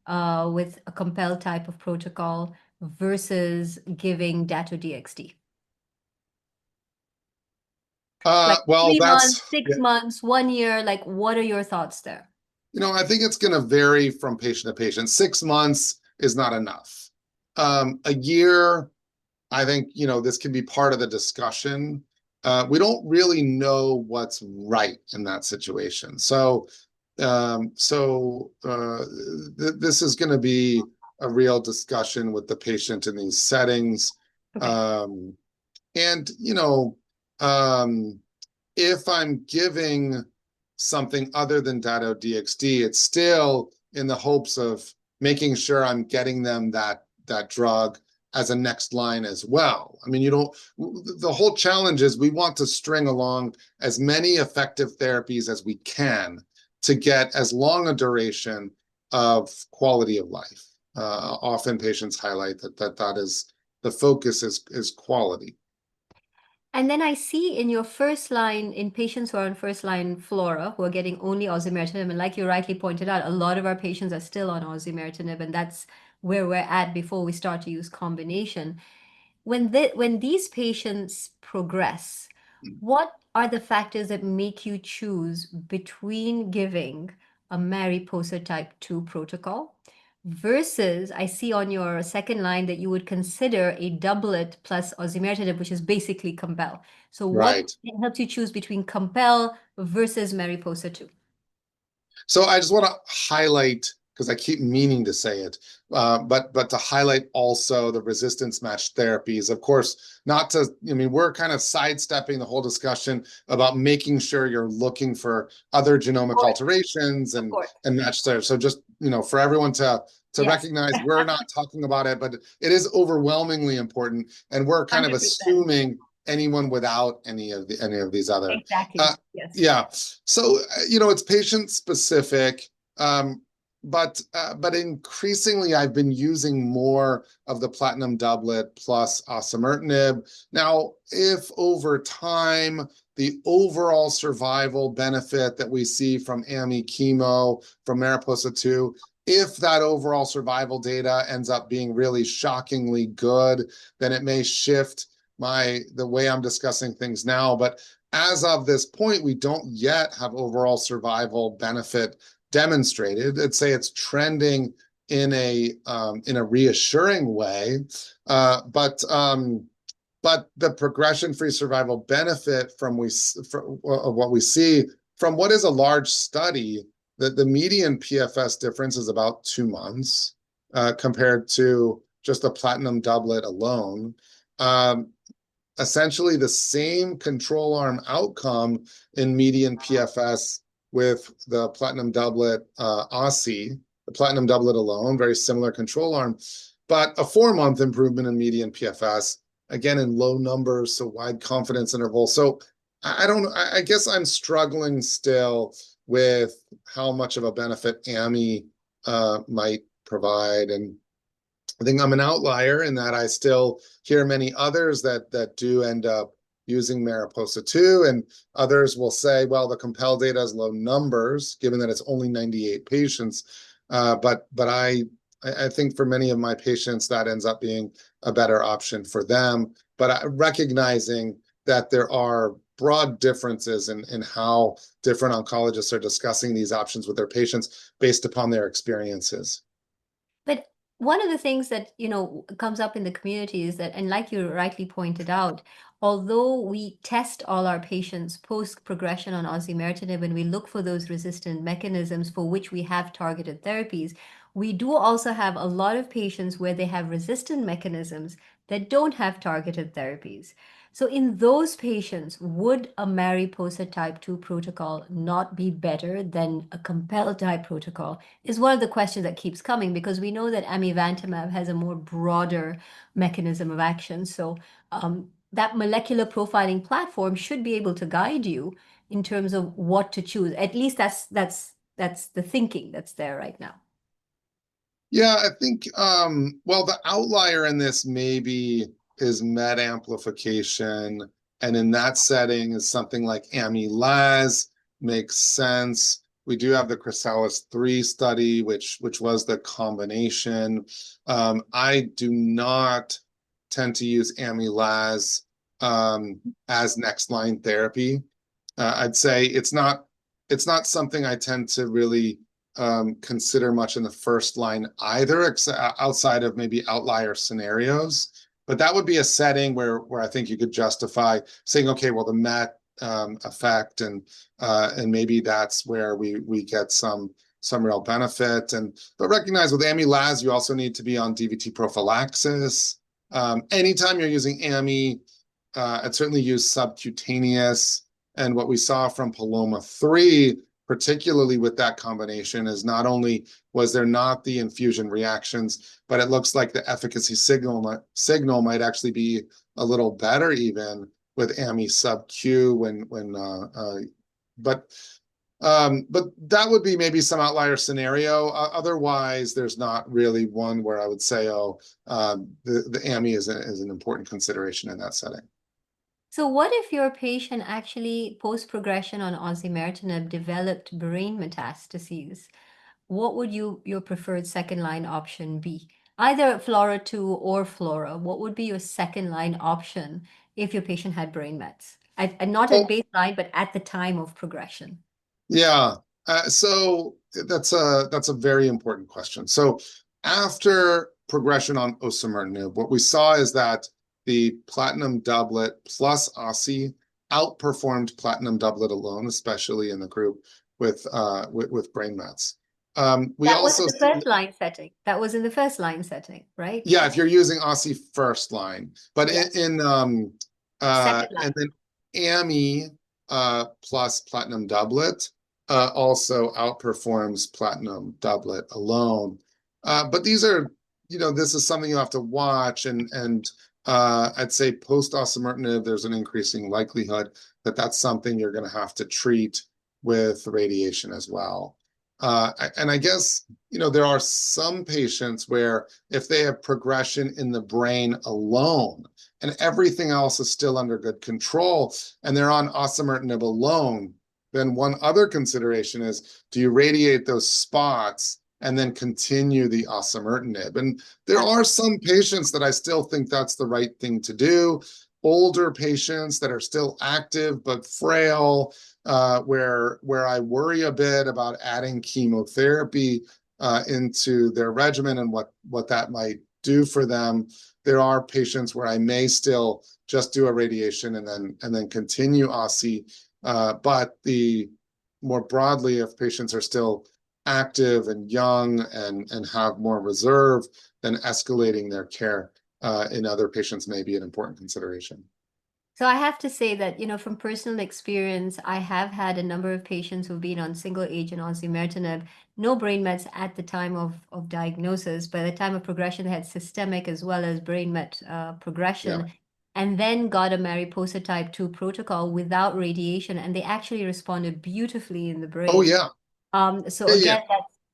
with a Compel type of protocol versus giving Dato-DXd? Like Well, 3 months, that's 6 months, 1 year, like what are your thoughts there? You know, I think it's going to vary from patient to patient. 6 months is not enough. A year, I think, you know, this can be part of the discussion. We don't really know what's right in that situation. So, this is going to be a real discussion with the patient in these settings. Okay. And, you know, if I'm giving something other than Dato-DXd, it's still in the hopes of making sure I'm getting them that drug as a next line as well. I mean, the whole challenge is we want to string along as many effective therapies as we can to get as long a duration of quality of life. Often patients highlight that is the focus is quality. And then I see in your first line, in patients who are on first line FLAURA, who are getting only osimertinib, and like you rightly pointed out, a lot of our patients are still on osimertinib, and that's where we're at before we start to use combination. When these patients progress, what are the factors that make you choose between giving a Mariposa type 2 protocol versus I see on your second line that you would consider a doublet plus osimertinib, which is basically Compel. So what Right. helps you choose between Compel versus Mariposa 2? So I just want to highlight, because I keep meaning to say it, but to highlight also the resistance matched therapies. Of course, not to, I mean, we're kind of sidestepping the whole discussion about making sure you're looking for other Of genomic course, alterations of course. and matched therapies. So just, for everyone to Yes, recognize we're not talking about it, but it is overwhelmingly important, and we're kind of 100%. assuming anyone without any of these other. Exactly. Yes. Yeah. So, it's patient specific. But increasingly I've been using more of the platinum doublet plus osimertinib. Now, if over time the overall survival benefit that we see from AMI chemo, from Mariposa 2, if that overall survival data ends up being really shockingly good, then it may shift the way I'm discussing things now. But as of this point, we don't yet have overall survival benefit demonstrated. I'd say it's trending in a reassuring way, but the progression-free survival benefit from what we see from what is a large study, that the median PFS difference is about 2 months compared to just a platinum doublet alone. Essentially the same control arm outcome in median PFS with the platinum doublet OSI, the platinum doublet alone, very similar control arm, but a 4-month improvement in median PFS, again in low numbers, so wide confidence interval. So I guess I'm struggling still with how much of a benefit AMI might provide. And I think I'm an outlier in that I still hear many others that do end up using Mariposa 2, and others will say, well, the Compel data has low numbers, given that it's only 98 patients. But I think for many of my patients, that ends up being a better option for them. But recognizing that there are broad differences in how different oncologists are discussing these options with their patients based upon their experiences. But one of the things that, comes up in the community is that, and like you rightly pointed out, although we test all our patients post-progression on osimertinib and we look for those resistant mechanisms for which we have targeted therapies, we do also have a lot of patients where they have resistant mechanisms that don't have targeted therapies. So in those patients, would a Mariposa type 2 protocol not be better than a Compel type protocol? Is one of the questions that keeps coming, because we know that amivantamab has a more broader mechanism of action. So that molecular profiling platform should be able to guide you in terms of what to choose. At least that's the thinking that's there right now. Yeah, I think, well, the outlier in this maybe is MET amplification. And in that setting is something like AMI-LAZ makes sense. We do have the Chrysalis 3 study, which was the combination. I do not tend to use AMI-LAZ as next line therapy. I'd say it's not something I tend to really consider much in the first line either, outside of maybe outlier scenarios. But that would be a setting where I think you could justify saying, okay, well, the MET effect, and maybe that's where we get some real benefit. But recognize with AMI-LAZ, you also need to be on DVT prophylaxis. Anytime you're using AMI, I'd certainly use subcutaneous. And what we saw from Paloma 3, particularly with that combination, is not only was there not the infusion reactions, but it looks like the efficacy signal might actually be a little better even with AMI sub-Q but that would be maybe some outlier scenario. Otherwise, there's not really one where I would say, the AMI is an important consideration in that setting. So what if your patient actually post-progression on osimertinib developed brain metastases? What would your preferred second line option be? Either FLAURA2 or FLAURA, what would be your second line option if your patient had brain mets? And not at Well, baseline, but at the time of progression. yeah. So that's a very important question. So after progression on osimertinib, what we saw is that the platinum doublet plus OSI outperformed platinum doublet alone, especially in the group with brain mets. We That was in also the first line setting. That was in the first line setting, right? yeah, if you're using OSI first line, but Yes. Second and line. then AMI plus platinum doublet also outperforms platinum doublet alone. But these are, this is something you have to watch, and I'd say post osimertinib, there's an increasing likelihood that that's something you're going to have to treat with radiation as well. And I guess, there are some patients where if they have progression in the brain alone and everything else is still under good control and they're on osimertinib alone, then one other consideration is, do you radiate those spots and then continue the osimertinib? And there are some patients that I still think that's the right thing to do. Older patients that are still active but frail, where I worry a bit about adding chemotherapy into their regimen and what that might do for them. There are patients where I may still just do a radiation and then continue OSI. But more broadly, if patients are still active and young and have more reserve, then escalating their care in other patients may be an important consideration. So I have to say that, from personal experience, I have had a number of patients who've been on single agent osimertinib, no brain mets at the time of diagnosis. By the time of progression, they had systemic as well as brain met Yeah. progression, and then got a Mariposa type 2 protocol without radiation, and they actually responded beautifully in the Oh brain. yeah. So Yeah, yeah.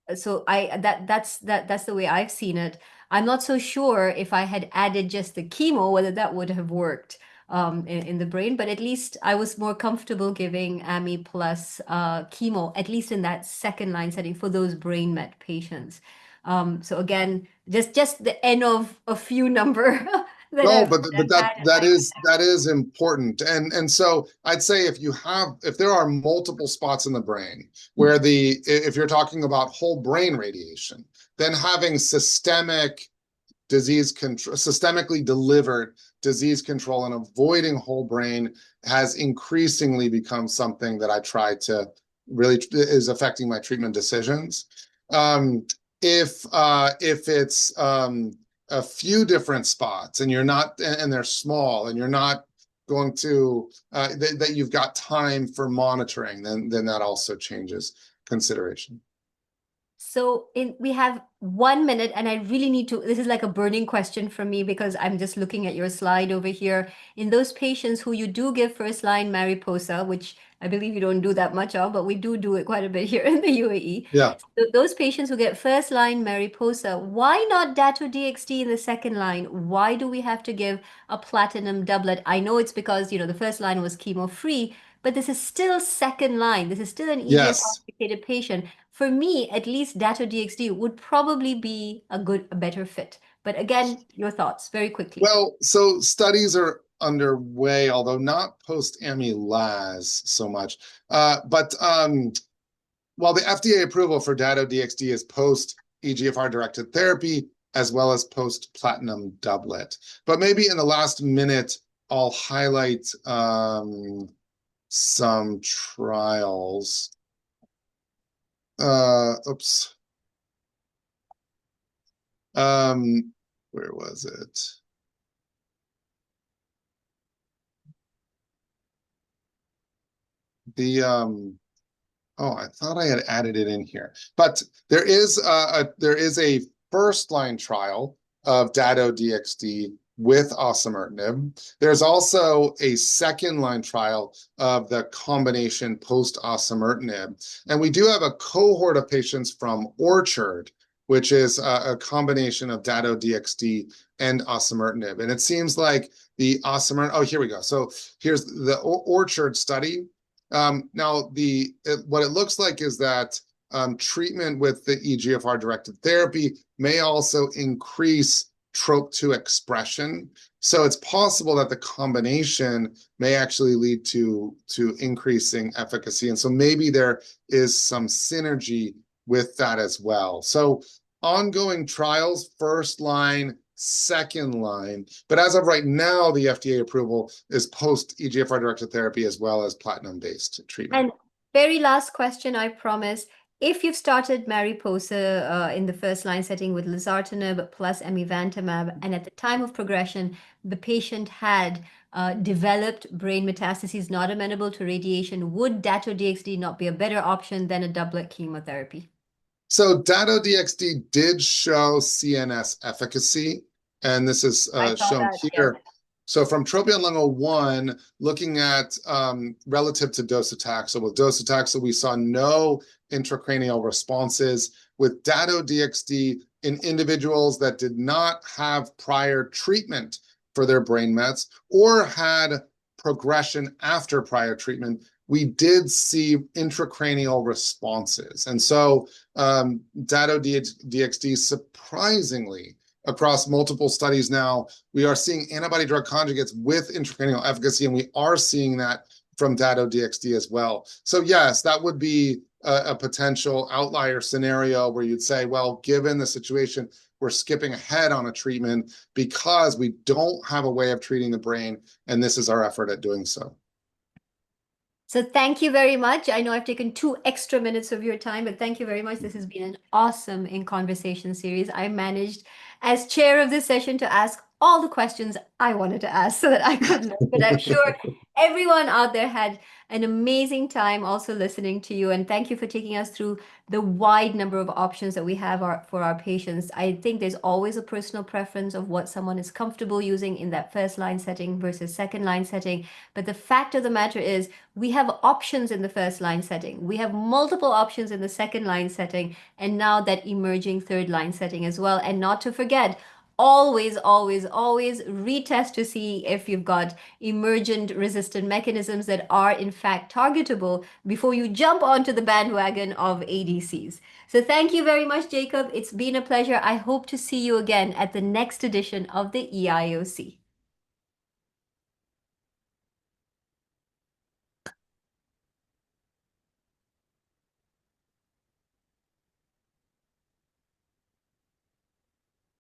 again, that's the way I've seen it. I'm not so sure if I had added just the chemo, whether that would have worked in the brain, but at least I was more comfortable giving AMI plus chemo, at least in that second line setting for those brain met patients. So again, just the N of a few number that No, I've but that had in that my is that is important, and so I'd say if there are multiple spots in the brain where if you're talking about whole brain radiation, then having systemically delivered disease control and avoiding whole brain has increasingly become something that I try to really is affecting my treatment decisions. If it's a few different spots and they're small and you're not going to that you've got time for monitoring, then that also changes consideration. So we have 1 minute, and I really need to, this is like a burning question for me because I'm just looking at your slide over here. In those patients who you do give first line Mariposa, which I believe you don't do that much of, but we do it quite a bit here in the UAE. Yeah. So those patients who get first line Mariposa, why not Dato-DXd in the second line? Why do we have to give a platinum doublet? I know it's because, the first line was chemo free, but this is still second line. This is still an EGFR Yes. mutated patient. For me, at least Dato-DXd would probably be a better fit. But again, your thoughts very quickly. Well, so studies are underway, although not post-Ami-Las so much. But while the FDA approval for Dato-DXd is post-EGFR-directed therapy, as well as post-platinum doublet. But maybe in the last minute, I'll highlight some trials. Oops. Where was it? Oh, I thought I had added it in here, but there is a first line trial of Dato-DXd with osimertinib. There's also a second line trial of the combination post osimertinib, and we do have a cohort of patients from Orchard, which is a combination of Dato-DXd and osimertinib, and it seems like the osimertinib. Oh, here we go. So here's the Orchard study. Now, what it looks like is that treatment with the EGFR-directed therapy may also increase TROP2 expression. So it's possible that the combination may actually lead to increasing efficacy. And so maybe there is some synergy with that as well. So ongoing trials, first line, second line. But as of right now, the FDA approval is post EGFR directed therapy as well as platinum-based treatment. And very last question, I promise. If you've started Mariposa in the first line setting with lazertinib plus amivantamab, and at the time of progression, the patient had developed brain metastases not amenable to radiation, would Dato-DXd not be a better option than a doublet chemotherapy? So Dato-DXd did show CNS efficacy, and this is I saw shown that, yes. here. So from TROPION-Lung01, looking at relative to docetaxel, with docetaxel, we saw no intracranial responses. With Dato-DXd in individuals that did not have prior treatment for their brain mets or had progression after prior treatment, we did see intracranial responses. And so Dato-DXd, surprisingly, across multiple studies now, we are seeing antibody-drug conjugates with intracranial efficacy, and we are seeing that from Dato-DXd as well. So yes, that would be a potential outlier scenario where you'd say, well, given the situation, we're skipping ahead on a treatment because we don't have a way of treating the brain, and this is our effort at doing so. So thank you very much. I know I've taken 2 extra minutes of your time, but thank you very much. This has been an awesome In Conversation series. I managed, as chair of this session, to ask all the questions I wanted to ask so that I could learn. But I'm sure everyone out there had an amazing time also listening to you. And thank you for taking us through the wide number of options that we have for our patients. I think there's always a personal preference of what someone is comfortable using in that first line setting versus second line setting. But the fact of the matter is, we have options in the first line setting. We have multiple options in the second line setting, and now that emerging third line setting as well. And not to forget, always, always, always retest to see if you've got emergent resistant mechanisms that are in fact targetable before you jump onto the bandwagon of ADCs. So thank you very much, Jacob. It's been a pleasure. I hope to see you again at the next edition of the EIOC.